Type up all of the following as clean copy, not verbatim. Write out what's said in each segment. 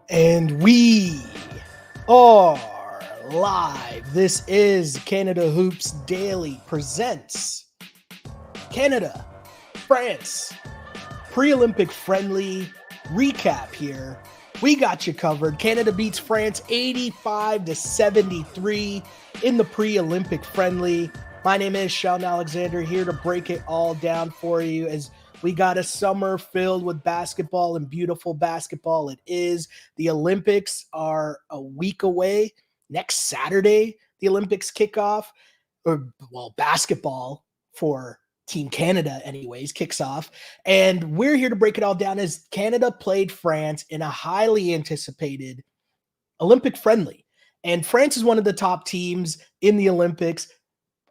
And we are live. This is Canada Hoops Daily presents Canada, France, pre-Olympic friendly recap here. We got you covered. Canada beats France 85-73 in the pre-Olympic friendly. My name is Shai Gilgeous-Alexander, here to break it all down for you as we got a summer filled with basketball, and beautiful basketball it is. The Olympics are a week away. Next Saturday, the Olympics kick off, basketball for Team Canada anyways, kicks off. And we're here to break it all down as Canada played France in a highly anticipated Olympic friendly. And France is one of the top teams in the Olympics.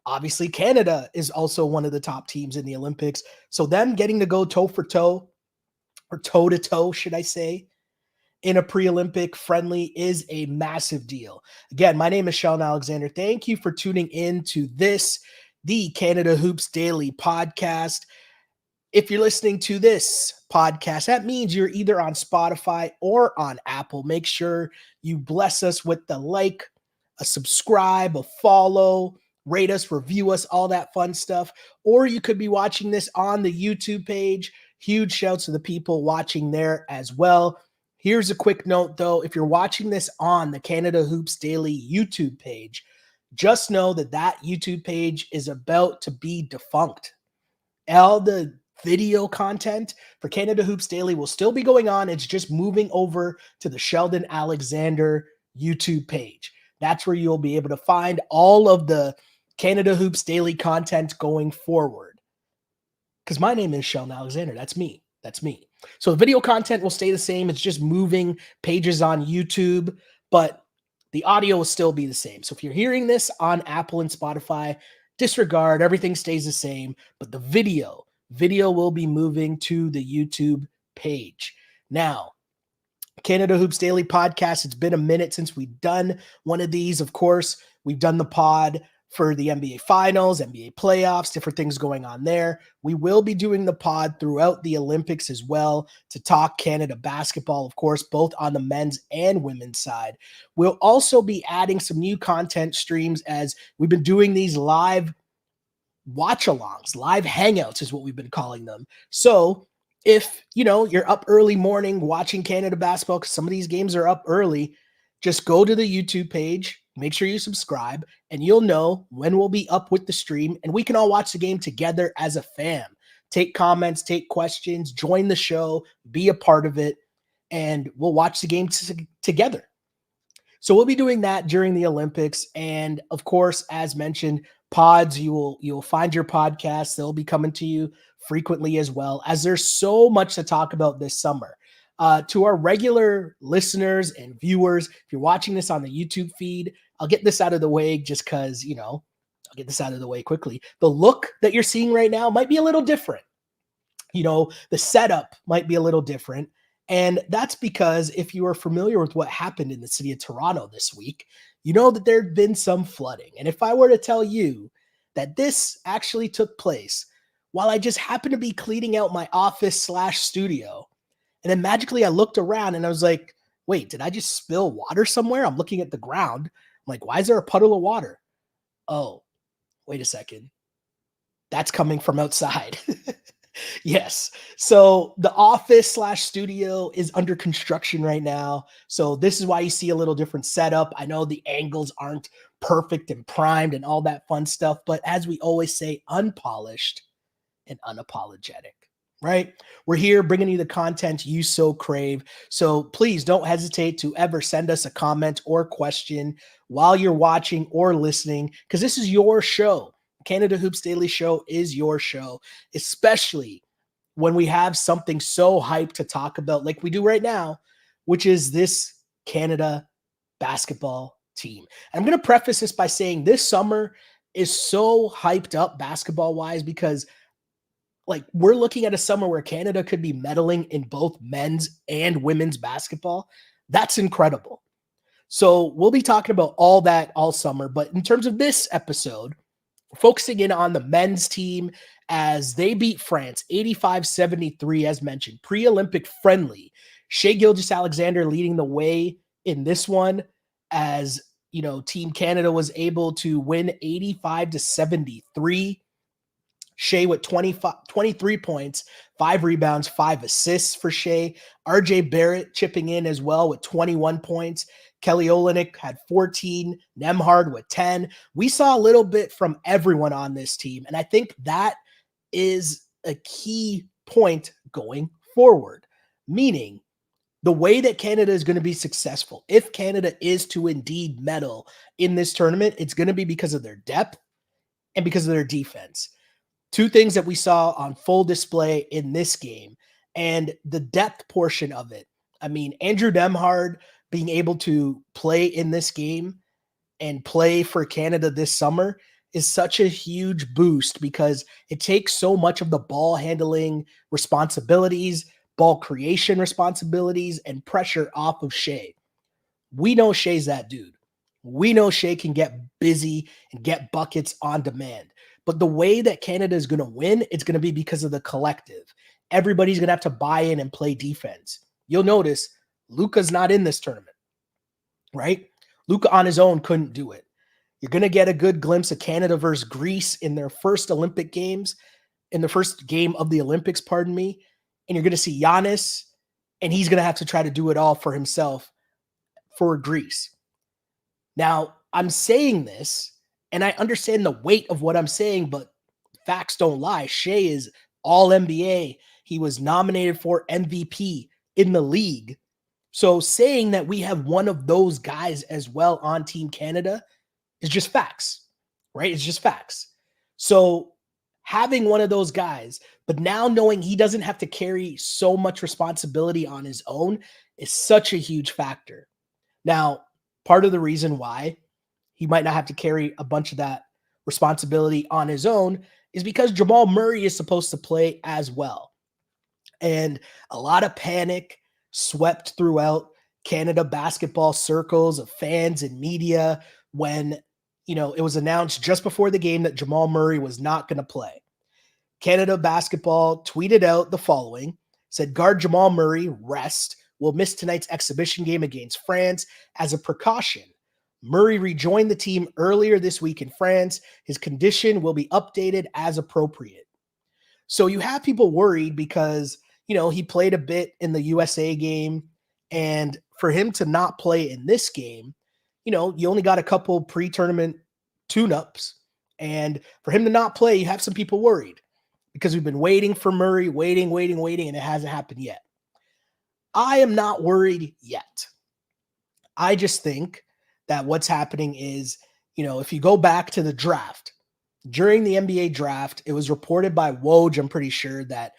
Obviously, Canada is also one of the top teams in the Olympics. So them getting to go toe for toe, or toe to toe, should I say, in a pre-Olympic friendly is a massive deal. Again, my name is Shai Gilgeous-Alexander. Thank you for tuning in to this, the Canada Hoops Daily podcast. If you're listening to this podcast, that means you're either on Spotify or on Apple. Make sure you bless us with the like, a subscribe, a follow, rate us, review us, all that fun stuff. Or you could be watching this on the YouTube page. Huge shouts to the people watching there as well. Here's a quick note, though. If you're watching this on the Canada Hoops Daily YouTube page, just know that that YouTube page is about to be defunct. All the video content for Canada Hoops Daily will still be going on. It's just moving over to the Sheldon Alexander YouTube page. That's where you'll be able to find all of the Canada Hoops Daily content going forward. Because my name is Sheldon Alexander. That's me. So the video content will stay the same. It's just moving pages on YouTube, but the audio will still be the same. So if you're hearing this on Apple and Spotify, disregard, everything stays the same, but the video will be moving to the YouTube page. Now, Canada Hoops Daily podcast, it's been a minute since we've done one of these. Of course, we've done the pod for the NBA Finals, NBA playoffs, different things going on there. We will be doing the pod throughout the Olympics as well to talk Canada basketball, of course, both on the men's and women's side. We'll also be adding some new content streams as we've been doing these live watch-alongs, live hangouts is what we've been calling them. So if, you're up early morning watching Canada basketball, because some of these games are up early, just go to the YouTube page, make sure you subscribe, and you'll know when we'll be up with the stream, and we can all watch the game together as a fam. Take comments, take questions, join the show, be a part of it, and we'll watch the game together. So we'll be doing that during the Olympics. And of course, as mentioned, pods, you'll find your podcasts. They'll be coming to you frequently as well, as there's so much to talk about this summer. To our regular listeners and viewers, if you're watching this on the YouTube feed, I'll get this out of the way just because, I'll get this out of the way quickly. The look that you're seeing right now might be a little different. The setup might be a little different. And that's because if you are familiar with what happened in the city of Toronto this week, you know that there had been some flooding. And if I were to tell you that this actually took place while I just happened to be cleaning out my office/studio, and then magically I looked around and I was like, wait, did I just spill water somewhere? I'm looking at the ground. I'm like, why is there a puddle of water? Oh, wait a second. That's coming from outside. Yes. So the office/studio is under construction right now. So this is why you see a little different setup. I know the angles aren't perfect and primed and all that fun stuff, but as we always say, unpolished and unapologetic. Right? We're here bringing you the content you so crave. So please don't hesitate to ever send us a comment or question while you're watching or listening, because this is your show. Canada Hoops Daily Show is your show, especially when we have something so hyped to talk about like we do right now, which is this Canada basketball team. And I'm going to preface this by saying this summer is so hyped up basketball-wise because we're looking at a summer where Canada could be medaling in both men's and women's basketball. That's incredible. So we'll be talking about all that all summer. But in terms of this episode, focusing in on the men's team as they beat France 85-73, as mentioned, pre-Olympic friendly. Shai Gilgeous-Alexander leading the way in this one as, Team Canada was able to win 85-73. Shai with 23 points, 5 rebounds, 5 assists for Shai. RJ Barrett chipping in as well with 21 points. Kelly Olynyk had 14, Nembhard with 10. We saw a little bit from everyone on this team, and I think that is a key point going forward, meaning the way that Canada is going to be successful, if Canada is to indeed medal in this tournament, it's going to be because of their depth and because of their defense. Two things that we saw on full display in this game, and the depth portion of it. I mean, Andrew Nembhard being able to play in this game and play for Canada this summer is such a huge boost because it takes so much of the ball handling responsibilities, ball creation responsibilities, and pressure off of Shai. We know Shai's that dude. We know Shai can get busy and get buckets on demand. But the way that Canada is going to win, it's going to be because of the collective. Everybody's going to have to buy in and play defense. You'll notice Luka's not in this tournament, right? Luka on his own couldn't do it. You're going to get a good glimpse of Canada versus Greece in their first Olympic Games, in the first game of the Olympics, pardon me. And you're going to see Giannis, and he's going to have to try to do it all for himself for Greece. Now, I'm saying this, and I understand the weight of what I'm saying, but facts don't lie. Shai is all NBA. He was nominated for MVP in the league. So saying that we have one of those guys as well on Team Canada is just facts, right? It's just facts. So having one of those guys, but now knowing he doesn't have to carry so much responsibility on his own is such a huge factor. Now, part of the reason why he might not have to carry a bunch of that responsibility on his own is because Jamal Murray is supposed to play as well. And a lot of panic swept throughout Canada basketball circles of fans and media when, it was announced just before the game that Jamal Murray was not going to play. Canada basketball tweeted out the following, said guard Jamal Murray, rest, will miss tonight's exhibition game against France as a precaution. Murray rejoined the team earlier this week in France. His condition will be updated as appropriate. So you have people worried because, he played a bit in the USA game, and for him to not play in this game, you only got a couple pre-tournament tune-ups, and for him to not play, you have some people worried because we've been waiting for Murray, waiting, and it hasn't happened yet. I am not worried yet. I just think that what's happening is, if you go back to the draft, during the NBA draft, it was reported by Woj, I'm pretty sure, that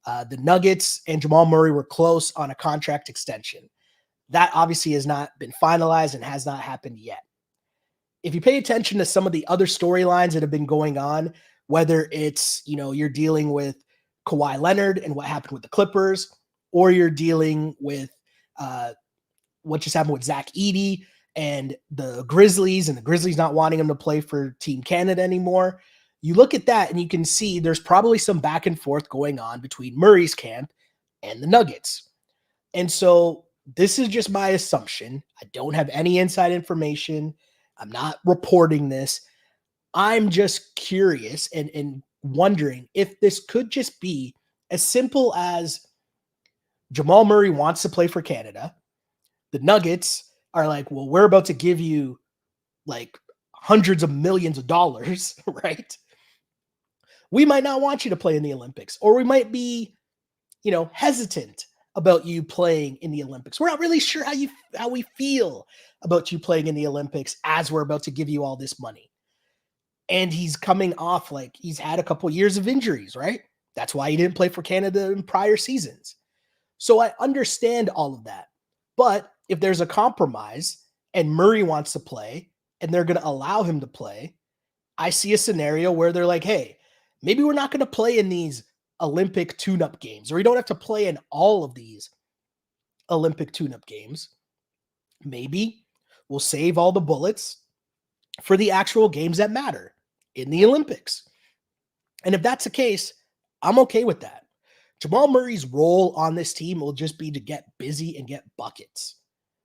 the Nuggets and Jamal Murray were close on a contract extension. That obviously has not been finalized and has not happened yet. If you pay attention to some of the other storylines that have been going on, whether it's, you're dealing with Kawhi Leonard and what happened with the Clippers, or you're dealing with what just happened with Zach Edey and the Grizzlies, and the Grizzlies not wanting him to play for Team Canada anymore. You look at that and you can see there's probably some back and forth going on between Murray's camp and the Nuggets. And so this is just my assumption. I don't have any inside information. I'm not reporting this. I'm just curious and wondering if this could just be as simple as Jamal Murray wants to play for Canada. The Nuggets are like, well, we're about to give you like hundreds of millions of dollars, right? We might not want you to play in the Olympics, or we might be, hesitant about you playing in the Olympics. We're not really sure how we feel about you playing in the Olympics as we're about to give you all this money. And he's coming off like he's had a couple years of injuries, right? That's why he didn't play for Canada in prior seasons. So I understand all of that. But if there's a compromise and Murray wants to play and they're going to allow him to play, I see a scenario where they're like, hey, maybe we're not going to play in these Olympic tune-up games, or we don't have to play in all of these Olympic tune-up games. Maybe we'll save all the bullets for the actual games that matter in the Olympics. And if that's the case, I'm okay with that. Jamal Murray's role on this team will just be to get busy and get buckets,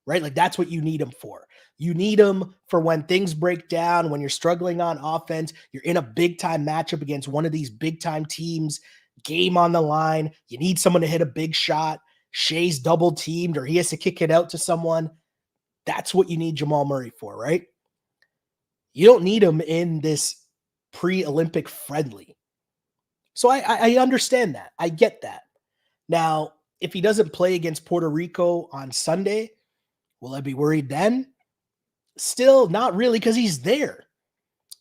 right? Like that's what you need him for. You need him for when things break down, when you're struggling on offense, you're in a big time matchup against one of these big time teams, game on the line. You need someone to hit a big shot. Shai's double teamed or he has to kick it out to someone. That's what you need Jamal Murray for, right? You don't need him in this pre-Olympic friendly. So I understand that. I get that. Now, if he doesn't play against Puerto Rico on Sunday, will I be worried then? Still not really, because he's there,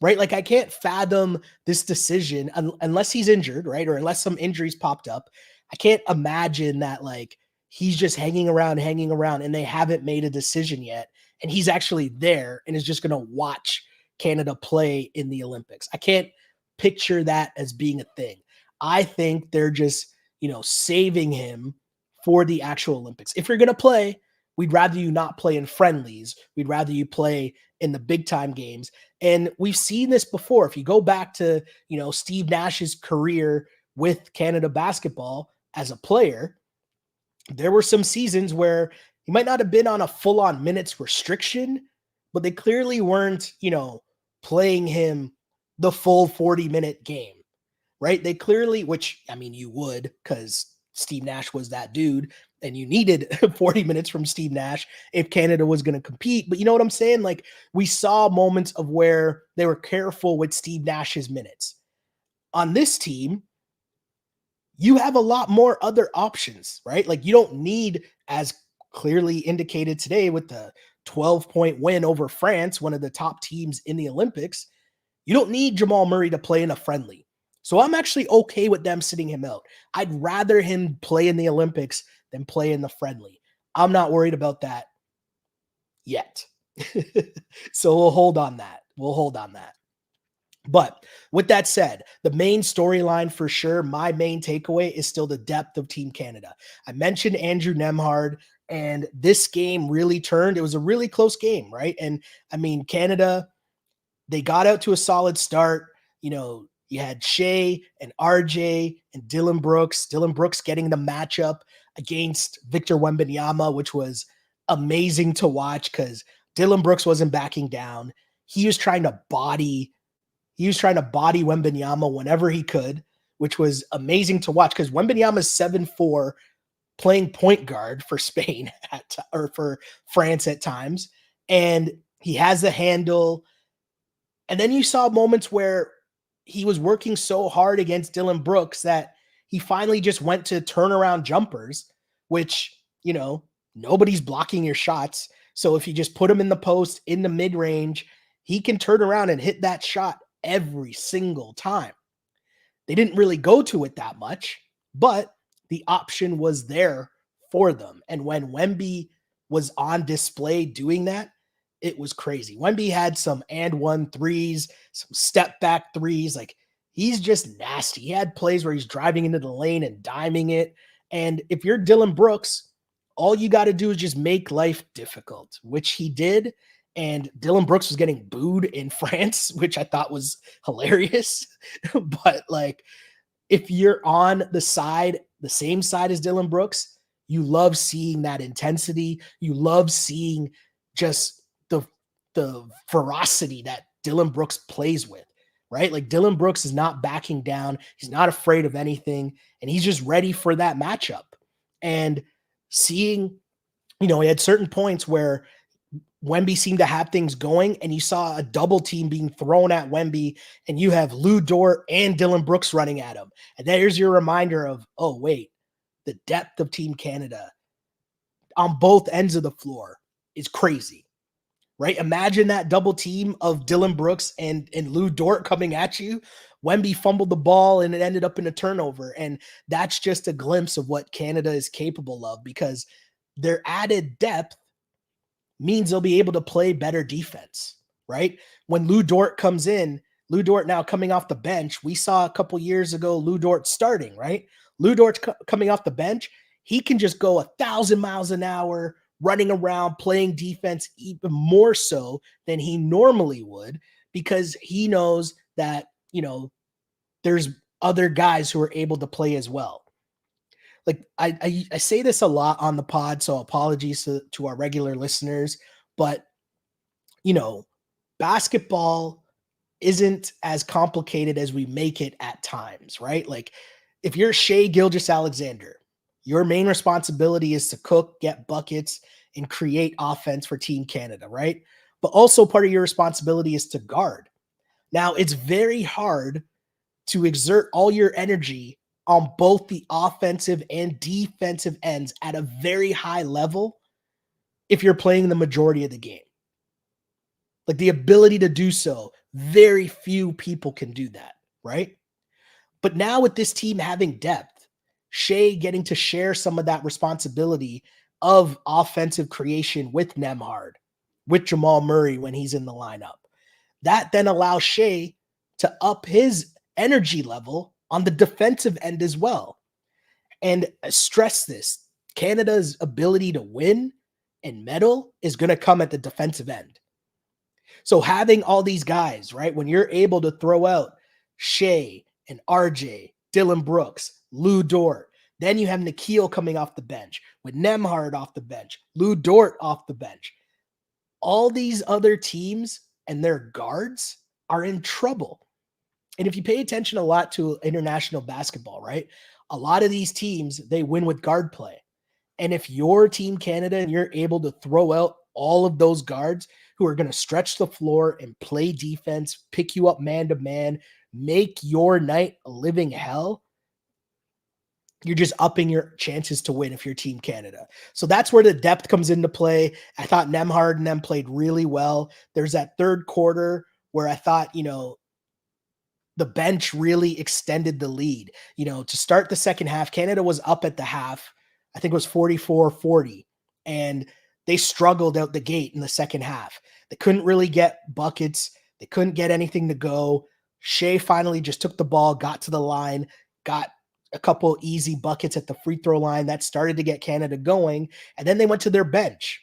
right? Like I can't fathom this decision unless he's injured, right? Or unless some injuries popped up. I can't imagine that like he's just hanging around, and they haven't made a decision yet. And he's actually there and is just going to watch Canada play in the Olympics. I can't picture that as being a thing. I think they're just, saving him for the actual Olympics. If you're going to play, we'd rather you not play in friendlies. We'd rather you play in the big time games. And we've seen this before. If you go back to, Steve Nash's career with Canada basketball as a player, there were some seasons where he might not have been on a full-on minutes restriction, but they clearly weren't, playing him the full 40-minute game, right? They clearly, which, I mean, you would because Steve Nash was that dude and you needed 40 minutes from Steve Nash if Canada was going to compete. But you know what I'm saying? Like we saw moments of where they were careful with Steve Nash's minutes. On this team, you have a lot more other options, right? Like you don't need, as clearly indicated today with the 12-point win over France, one of the top teams in the Olympics, you don't need Jamal Murray to play in a friendly. So I'm actually okay with them sitting him out. I'd rather him play in the Olympics than play in the friendly. I'm not worried about that yet. So we'll hold on that. But with that said, the main storyline for sure, my main takeaway is still the depth of Team Canada. I mentioned Andrew Nembhard, and this game really turned. It was a really close game, right? And I mean, Canada, they got out to a solid start. You had Shai and RJ and Dylan Brooks. Dylan Brooks getting the matchup against Victor Wembanyama, which was amazing to watch because Dylan Brooks wasn't backing down. He was trying to body Wembanyama whenever he could, which was amazing to watch because Wembanyama is 7'4", playing point guard for Spain or for France at times. And he has the handle. And then you saw moments where he was working so hard against Dylan Brooks that he finally just went to turnaround jumpers, which, nobody's blocking your shots. So if you just put him in the post, in the mid-range, he can turn around and hit that shot every single time. They didn't really go to it that much, but the option was there for them. And when Wemby was on display doing that, it was crazy. Wemby had some and one threes, some step back threes. Like he's just nasty. He had plays where he's driving into the lane and diming it. And if you're Dylan Brooks, all you got to do is just make life difficult, which he did. And Dylan Brooks was getting booed in France, which I thought was hilarious. But like, if you're on the same side as Dylan Brooks, you love seeing that intensity. You love seeing just the ferocity that Dylan Brooks plays with, right? Like Dylan Brooks is not backing down. He's not afraid of anything. And he's just ready for that matchup. And seeing, he had certain points where Wemby seemed to have things going, and you saw a double team being thrown at Wemby, and you have Lou Dort and Dylan Brooks running at him. And there's your reminder of, oh, wait, the depth of Team Canada on both ends of the floor is crazy, right? Imagine that double team of Dylan Brooks and Lou Dort coming at you. Wemby fumbled the ball, and it ended up in a turnover. And that's just a glimpse of what Canada is capable of because their added depth means they'll be able to play better defense, right? When Lou Dort comes in, Lou Dort now coming off the bench, we saw a couple years ago Lou Dort starting, right? Lou Dort's coming off the bench. He can just go 1,000 miles an hour, running around, playing defense even more so than he normally would because he knows that, there's other guys who are able to play as well. like I say this a lot on the pod, so apologies to our regular listeners, but you know, basketball isn't as complicated as we make it at times, right? Like if you're Shai Gilgeous-Alexander, your main responsibility is to cook, get buckets, and create offense for Team Canada, right? But also part of your responsibility is to guard. Now, it's very hard to exert all your energy on both the offensive and defensive ends at a very high level if you're playing the majority of the game. Like the ability to do so, very few people can do that, right? But now with this team having depth, Shai getting to share some of that responsibility of offensive creation with Nemhard, with Jamal Murray when he's in the lineup. That then allows Shai to up his energy level on the defensive end as well. And stress this, Canada's ability to win and medal is going to come at the defensive end. So having all these guys, right, when you're able to throw out Shai and RJ, Dylan Brooks, Lou Dort, then you have Nikhil coming off the bench with Nemhard off the bench, Lou Dort off the bench. All these other teams and their guards are in trouble. And if you pay attention a lot to international basketball, right, a lot of these teams, they win with guard play. And if you're Team Canada and you're able to throw out all of those guards who are going to stretch the floor and play defense, pick you up man to man, make your night a living hell, you're just upping your chances to win if you're Team Canada. So that's where the depth comes into play. I thought Nemhard and them played really well. There's that third quarter where I thought, the bench really extended the lead. To start the second half, Canada was up at the half. I think it was 44-40. And they struggled out the gate in the second half. They couldn't really get buckets. They couldn't get anything to go. Shai finally just took the ball, got to the line, got a couple easy buckets at the free throw line. That started to get Canada going. And then they went to their bench.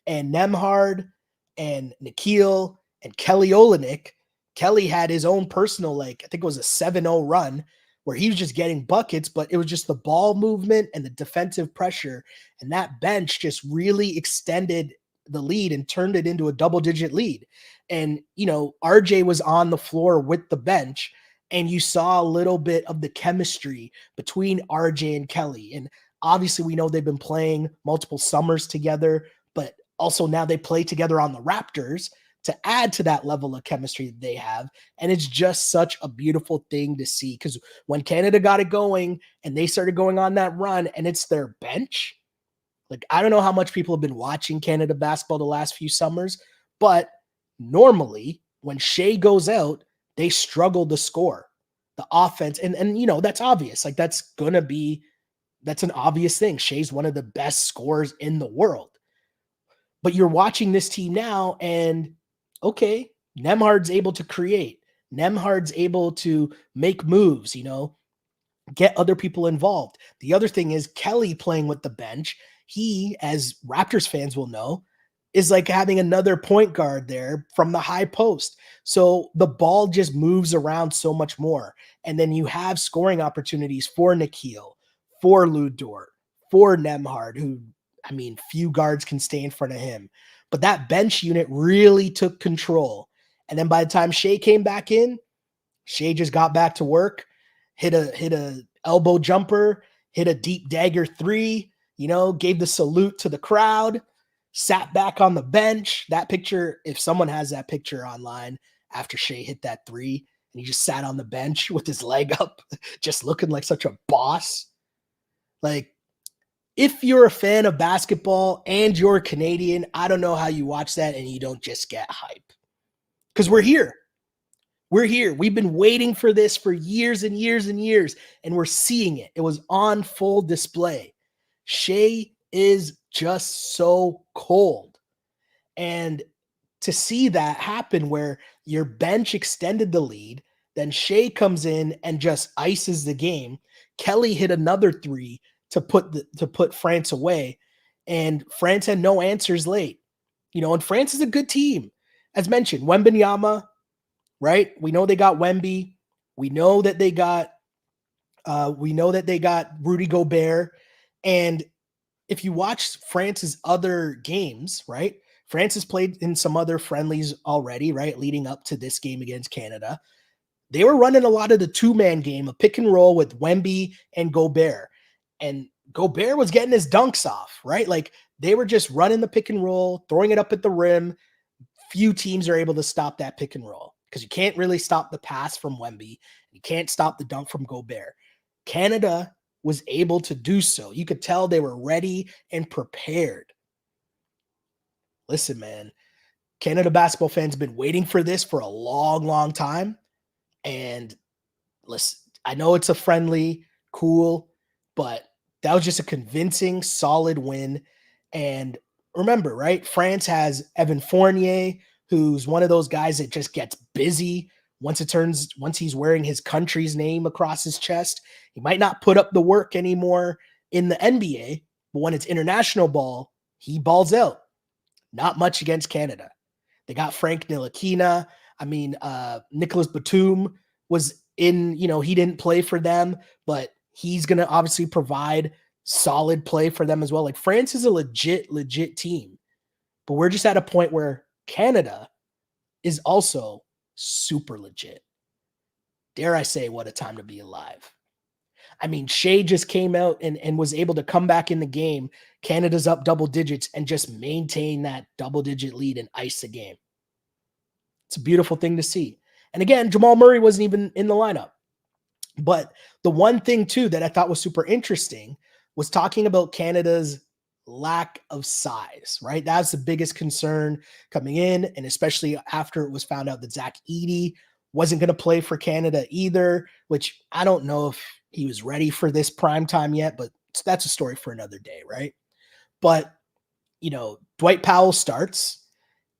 And Nemhard and Nikhil and Kelly Olynyk, Kelly had his own personal, I think it was a 7-0 run where he was just getting buckets, but it was just the ball movement and the defensive pressure. And that bench just really extended the lead and turned it into a double-digit lead. And, RJ was on the floor with the bench, and you saw a little bit of the chemistry between RJ and Kelly. And obviously we know they've been playing multiple summers together, but also now they play together on the Raptors to add to that level of chemistry that they have. And it's just such a beautiful thing to see, because when Canada got it going and they started going on that run and it's their bench, I don't know how much people have been watching Canada basketball the last few summers, but normally when Shai goes out, they struggle to score the offense. And that's obvious. That's an obvious thing. Shai's one of the best scorers in the world. But you're watching this team now and okay, Nemhard's able to create. Nemhard's able to make moves, get other people involved. The other thing is Kelly playing with the bench. He, as Raptors fans will know, is like having another point guard there from the high post. So the ball just moves around so much more. And then you have scoring opportunities for Nikhil, for Lou Dort, for Nemhard, who, few guards can stay in front of him. But that bench unit really took control. And then by the time Shai came back in, Shai just got back to work, hit a elbow jumper, hit a deep dagger three, gave the salute to the crowd, sat back on the bench. That picture, if someone has that picture online after Shai hit that three, and he just sat on the bench with his leg up, just looking like such a boss. If you're a fan of basketball and you're Canadian, I don't know how you watch that and you don't just get hype. Because we're here. We're here. We've been waiting for this for years and years and years, and we're seeing it. It was on full display. Shai is just so cold. And to see that happen where your bench extended the lead, then Shai comes in and just ices the game. Kelly hit another three to put France away, and France had no answers late. And France is a good team. As mentioned, Wembanyama, right? We know they got Wemby. We know that they got We know that they got Rudy Gobert. And if you watch France's other games, right? France has played in some other friendlies already, right? Leading up to this game against Canada. They were running a lot of the two-man game, a pick and roll with Wemby and Gobert. And Gobert was getting his dunks off, right? Like they were just running the pick and roll, throwing it up at the rim. Few teams are able to stop that pick and roll because you can't really stop the pass from Wemby. You can't stop the dunk from Gobert. Canada was able to do so. You could tell they were ready and prepared. Listen, man, Canada basketball fans have been waiting for this for a long, long time. And listen, I know it's a friendly, cool, but that was just a convincing, solid win. And remember, right? France has Evan Fournier, who's one of those guys that just gets busy once he's wearing his country's name across his chest. He might not put up the work anymore in the NBA, but when it's international ball, he balls out. Not much against Canada. They got Frank Ntilikina. I mean, Nicholas Batum was in, he didn't play for them, but he's going to obviously provide solid play for them as well. Like France is a legit team, but we're just at a point where Canada is also super legit. Dare I say, what a time to be alive. I mean, Shai just came out and was able to come back in the game. Canada's up double digits and just maintain that double-digit lead and ice the game. It's a beautiful thing to see. And again, Jamal Murray wasn't even in the lineup. But the one thing, too, that I thought was super interesting was talking about Canada's lack of size, right? That's the biggest concern coming in, and especially after it was found out that Zach Edey wasn't going to play for Canada either, which I don't know if he was ready for this prime time yet, but that's a story for another day, right? But, Dwight Powell starts,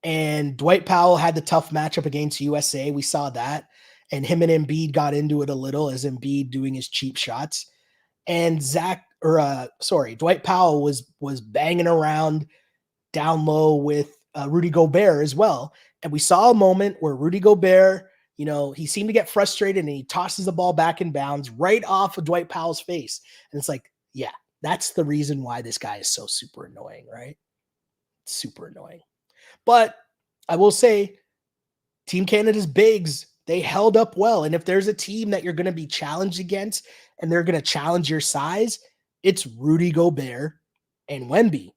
and Dwight Powell had the tough matchup against USA. We saw that. And him and Embiid got into it a little as Embiid doing his cheap shots. And Dwight Powell was banging around down low with Rudy Gobert as well. And we saw a moment where Rudy Gobert, he seemed to get frustrated and he tosses the ball back in bounds right off of Dwight Powell's face. And it's like, yeah, that's the reason why this guy is so super annoying, right? Super annoying. But I will say, Team Canada's bigs, they held up well. And if there's a team that you're going to be challenged against and they're going to challenge your size, it's Rudy Gobert and Wemby.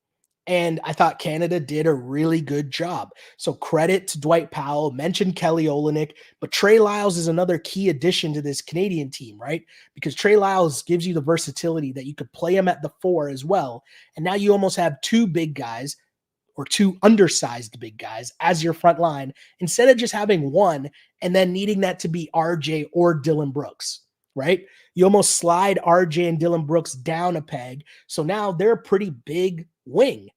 And I thought Canada did a really good job. So credit to Dwight Powell, mentioned Kelly Olynyk, but Trey Lyles is another key addition to this Canadian team, right? Because Trey Lyles gives you the versatility that you could play him at the 4 as well. And now you almost have two big guys or two undersized big guys as your front line instead of just having one and then needing that to be RJ or Dylan Brooks, right? You almost slide RJ and Dylan Brooks down a peg. So now they're a pretty big wing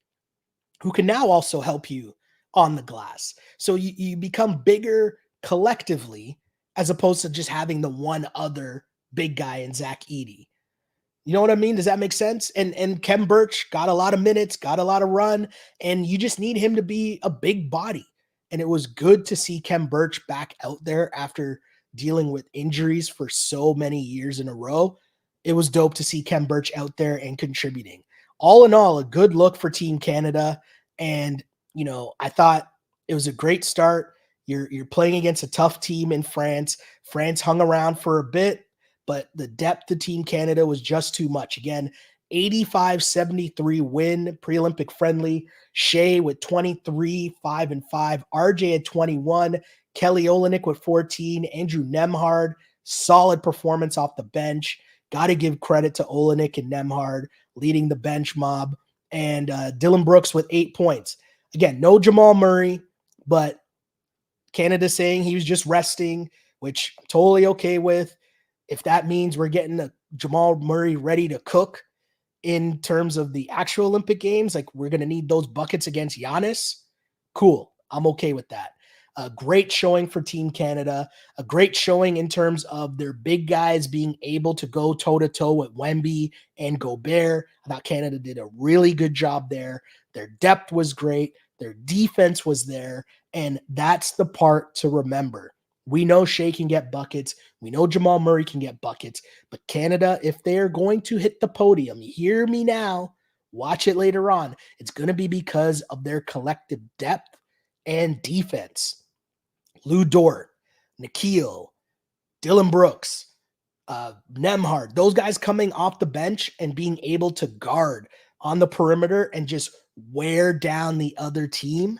who can now also help you on the glass. So you become bigger collectively as opposed to just having the one other big guy in Zach Edey. You know what I mean? Does that make sense? And Kem Birch got a lot of minutes, got a lot of run, and you just need him to be a big body. And it was good to see Kem Birch back out there after dealing with injuries for so many years in a row. It was dope to see Kem Birch out there and contributing. All in all, a good look for Team Canada. And, I thought it was a great start. You're playing against a tough team in France. France hung around for a bit, but the depth of Team Canada was just too much. Again, 85-73 win, pre-Olympic friendly. Shai with 23, 5-5. RJ at 21. Kelly Olynyk with 14. Andrew Nembhard, solid performance off the bench. Got to give credit to Olynyk and Nembhard leading the bench mob. And Dylan Brooks with 8 points. Again, no Jamal Murray, but Canada saying he was just resting, which I'm totally okay with. If that means we're getting a Jamal Murray ready to cook in terms of the actual Olympic Games, like we're going to need those buckets against Giannis, cool. I'm okay with that. A great showing for Team Canada, a great showing in terms of their big guys being able to go toe-to-toe with Wemby and Gobert. I thought Canada did a really good job there. Their depth was great. Their defense was there. And that's the part to remember. We know Shai can get buckets. We know Jamal Murray can get buckets. But Canada, if they're going to hit the podium, hear me now, watch it later on. It's going to be because of their collective depth and defense. Lou Dort, Nikhil, Dylan Brooks, Nemhard, those guys coming off the bench and being able to guard on the perimeter and just wear down the other team.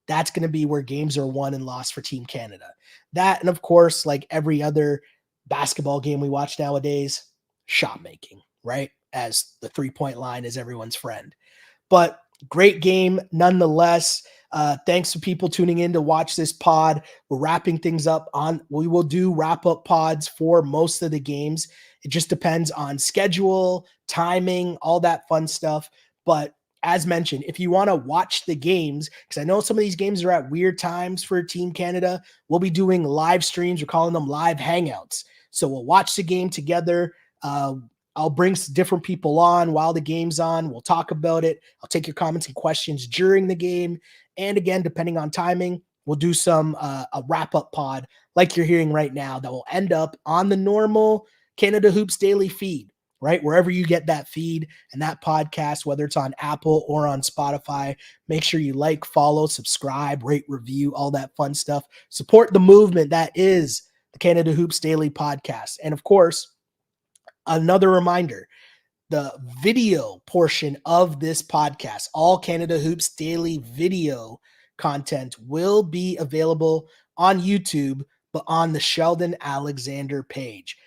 That's going to be where games are won and lost for Team Canada. That, and of course, like every other basketball game we watch nowadays, shot making, right? As the 3-point line is everyone's friend. But great game nonetheless. Thanks to people tuning in to watch this pod. We're wrapping things up we will do wrap-up pods for most of the games. It just depends on schedule, timing, all that fun stuff. But as mentioned, if you want to watch the games, because I know some of these games are at weird times for Team Canada, we'll be doing live streams. We're calling them live hangouts. So we'll watch the game together. I'll bring different people on while the game's on. We'll talk about it. I'll take your comments and questions during the game. And again, depending on timing, we'll do a wrap-up pod like you're hearing right now that will end up on the normal Canada Hoops Daily feed, right? Wherever you get that feed and that podcast, whether it's on Apple or on Spotify, make sure you like, follow, subscribe, rate, review, all that fun stuff. Support the movement that is the Canada Hoops Daily podcast. And of course, another reminder, the video portion of this podcast, all Canada Hoops Daily video content will be available on YouTube, but on the Sheldon Alexander page.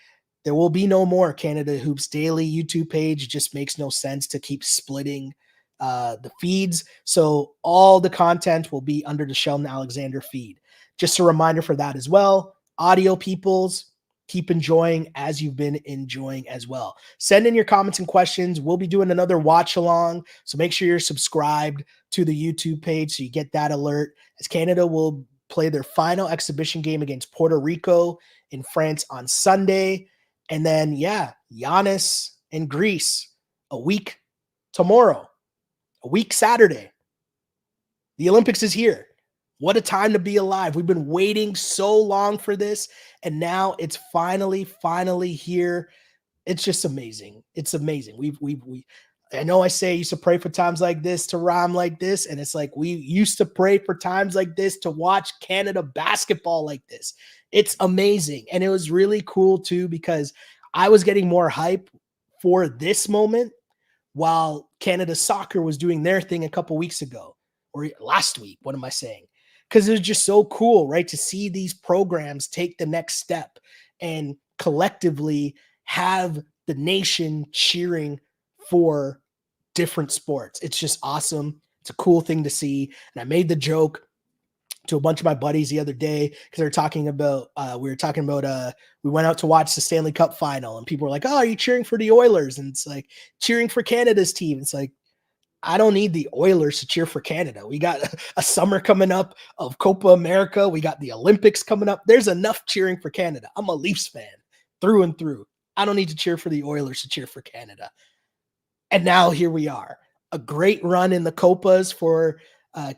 There will be no more Canada Hoops Daily YouTube page. It just makes no sense to keep splitting the feeds. So all the content will be under the Sheldon Alexander feed. Just a reminder for that as well. Audio peoples, keep enjoying as you've been enjoying as well. Send in your comments and questions. We'll be doing another watch along. So make sure you're subscribed to the YouTube page so you get that alert as Canada will play their final exhibition game against Puerto Rico in France on Sunday. And then, Giannis and Greece a week tomorrow, a week Saturday. The Olympics is here. What a time to be alive. We've been waiting so long for this, and now it's finally here. It's just amazing. It's amazing. I know I say I used to pray for times like this to rhyme like this, and it's like we used to pray for times like this to watch Canada basketball like this. It's amazing, and it was really cool too because I was getting more hype for this moment while Canada soccer was doing their thing a couple weeks ago or last week. What am I saying? Because it was just so cool, right? To see these programs take the next step and collectively have the nation cheering for different sports. It's just awesome. It's a cool thing to see. And I made the joke to a bunch of my buddies the other day because we went out to watch the Stanley Cup final and people were like, oh, are you cheering for the Oilers? And it's like cheering for Canada's team. It's like, I don't need the Oilers to cheer for Canada. We got a summer coming up of Copa America. We got the Olympics coming up. There's enough cheering for Canada. I'm a Leafs fan through and through. I don't need to cheer for the Oilers to cheer for Canada. And now here we are. A great run in the Copas for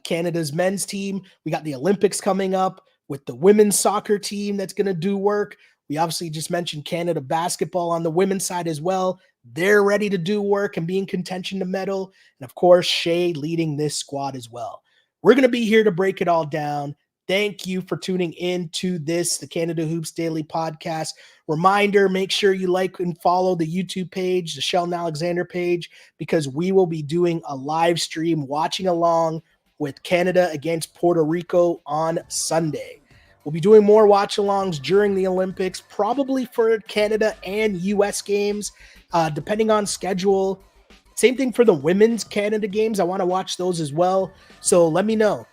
Canada's men's team. We got the Olympics coming up with the women's soccer team that's going to do work. We obviously just mentioned Canada basketball on the women's side as well. They're ready to do work and be in contention to medal. And of course, Shai leading this squad as well. We're going to be here to break it all down. Thank you for tuning in to the Canada Hoops Daily podcast. Reminder, make sure you like and follow the YouTube page, the Sheldon Alexander page, because we will be doing a live stream watching along with Canada against Puerto Rico on Sunday. We'll be doing more watch-alongs during the Olympics, probably for Canada and U.S. games, depending on schedule. Same thing for the women's Canada games. I want to watch those as well. So let me know.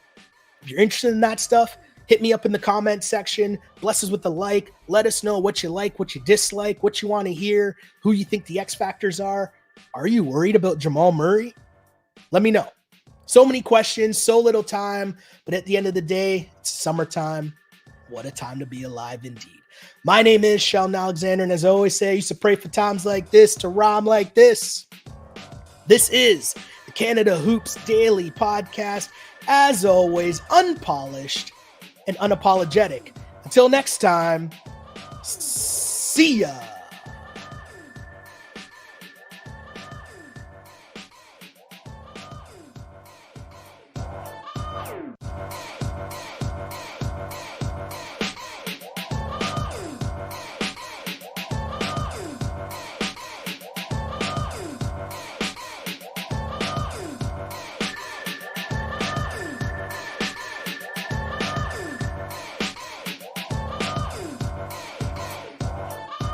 If you're interested in that stuff, hit me up in the comment section. Bless us with a like. Let us know what you like, what you dislike, what you want to hear, who you think the X factors are. Are you worried about Jamal Murray? Let me know. So many questions, so little time. But at the end of the day, it's summertime. What a time to be alive indeed. My name is Sheldon Alexander, and as I always say, I used to pray for times like this to rhyme like this. This is the Canada Hoops Daily podcast. As always, unpolished and unapologetic. Until next time, see ya.